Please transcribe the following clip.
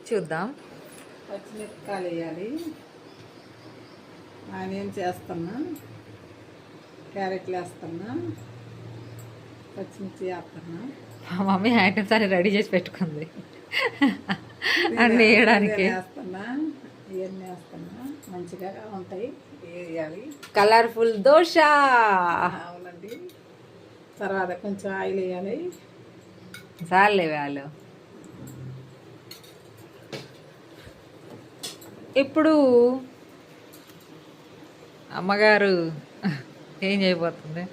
చూద్దాం. పచ్చిమిరపకాయలు వేయాలి. ఆనియన్స్ వేస్తున్నా, క్యారెట్లు వేస్తున్నా, పచ్చిమిర్చి వేస్తున్నా. మా మమ్మీ ఐటమ్స్ అన్ని రెడీ చేసి పెట్టుకుంది అన్నీ వేయడానికి. వేస్తున్నా, ఇవన్నీ వేస్తున్నా, మంచిగా ఉంటాయి. వేయాలి. కలర్ఫుల్ దోశ. అవునండి. తర్వాత కొంచెం ఆయిల్ వేయాలి. చాలే వాళ్ళు. ఇప్పుడు అమ్మగారు ఏం చేయబోతుంది?